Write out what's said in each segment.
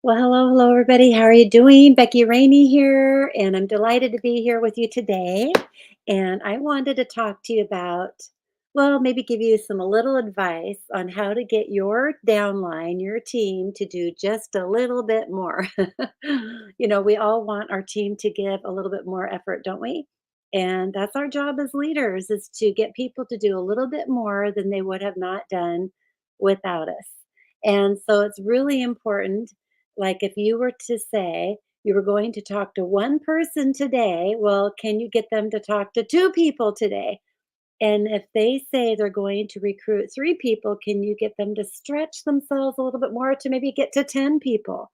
Well, hello, everybody. How are you doing? Becky Rainey here, and I'm delighted to be here with you today. And I wanted to talk to you about, well, maybe give you some a little advice on how to get your downline, your team to do just a little bit more. We all want our team to give a little bit more effort, don't we? And that's our job as leaders is to get people to do a little bit more than they would have not done without us. And so it's really important like if you were to say you were going to talk to one person today, well, can you get them to talk to two people today? And if they say they're going to recruit three people, can you get them to stretch themselves a little bit more to maybe get to 10 people?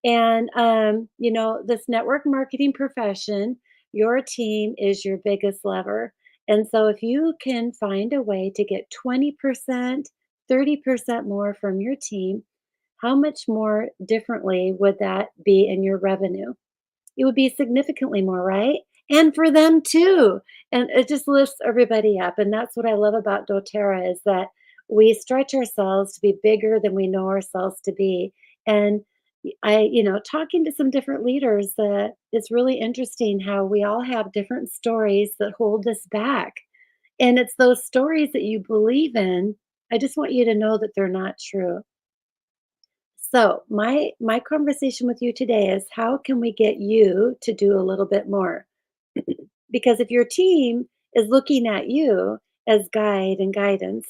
And, this network marketing profession, your team is your biggest lever. And so if you can find a way to get 20%, 30% more from your team, how much more differently would that be in your revenue? It would be significantly more, right? And for them too. And it just lifts everybody up. And that's what I love about doTERRA is that we stretch ourselves to be bigger than we know ourselves to be. And talking to some different leaders, it's really interesting how we all have different stories that hold us back. And it's those stories that you believe in. I just want you to know that they're not true. So, my conversation with you today is how can we get you to do a little bit more? Because if your team is looking at you as guide and guidance,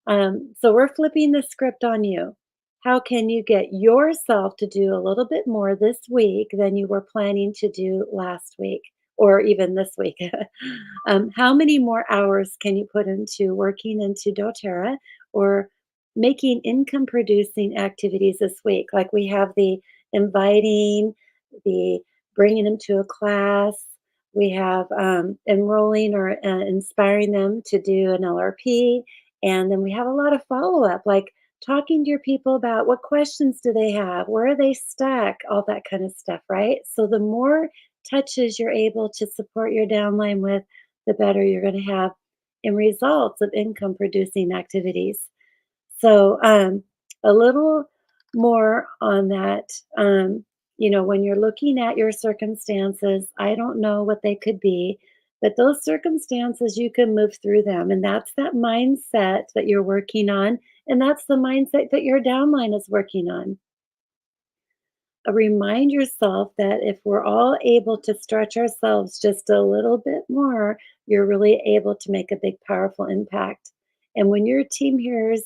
so we're flipping the script on you. How can you get yourself to do a little bit more this week than you were planning to do last week or even this week? How many more hours can you put into working into doTERRA or making income producing activities this week? Like we have the inviting, the bringing them to a class. We have enrolling or inspiring them to do an LRP, and then we have a lot of follow up, like talking to your people about what questions do they have, where are they stuck, all that kind of stuff, right? So the more touches you're able to support your downline with, the better you're going to have in results of income producing activities. So, a little more on that. When you're looking at your circumstances, I don't know what they could be, but those circumstances, you can move through them. And that's that mindset that you're working on. And that's the mindset that your downline is working on. Remind yourself that if we're all able to stretch ourselves just a little bit more, you're really able to make a big, powerful impact. And when your team hears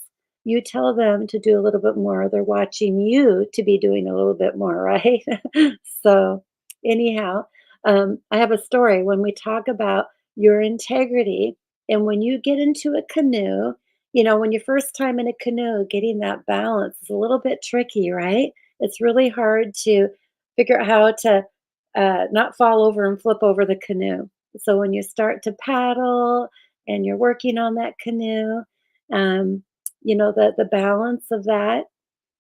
you tell them to do a little bit more, they're watching you to be doing a little bit more, right? So, anyhow, I have a story when we talk about your integrity. And when you get into a canoe, when you first time in a canoe, getting that balance is a little bit tricky, right? It's really hard to figure out how to not fall over and flip over the canoe. So when you start to paddle and you're working on that canoe, the balance of that,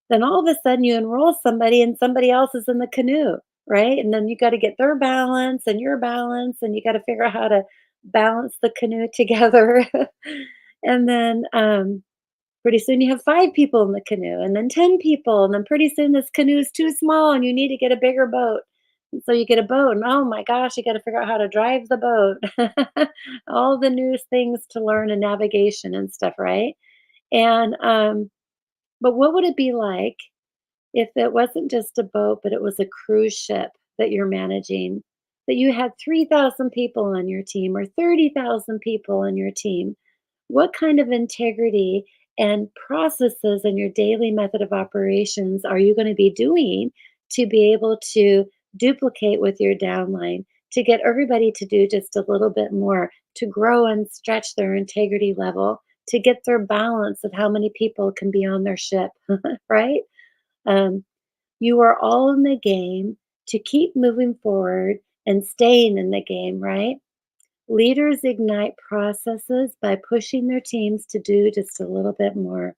then all of a sudden you enroll somebody and somebody else is in the canoe, right? And then you got to get their balance and your balance, and you got to figure out how to balance the canoe together. And then pretty soon you have 5 people in the canoe, and then 10 people, and then pretty soon this canoe is too small and you need to get a bigger boat. And so you get a boat, and oh my gosh, you gotta figure out how to drive the boat. All the new things to learn in navigation and stuff, right? And, but what would it be like if it wasn't just a boat, but it was a cruise ship that you're managing? That you had 3,000 people on your team or 30,000 people on your team? What kind of integrity and processes in your daily method of operations are you going to be doing to be able to duplicate with your downline to get everybody to do just a little bit more, to grow and stretch their integrity level, to get their balance of how many people can be on their ship, right? Um, you are all in the game to keep moving forward and staying in the game, right? Leaders ignite processes by pushing their teams to do just a little bit more,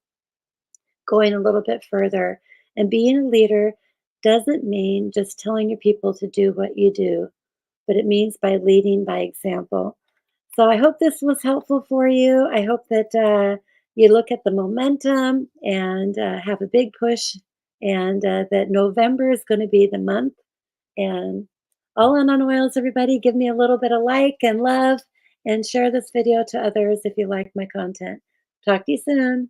going a little bit further. And being a leader doesn't mean just telling your people to do what you do, but it means by leading by example. So I hope this was helpful for you. I hope that you look at the momentum and have a big push and that November is going to be the month. And all in on oils, everybody, give me a little bit of like and love and share this video to others if you like my content. Talk to you soon.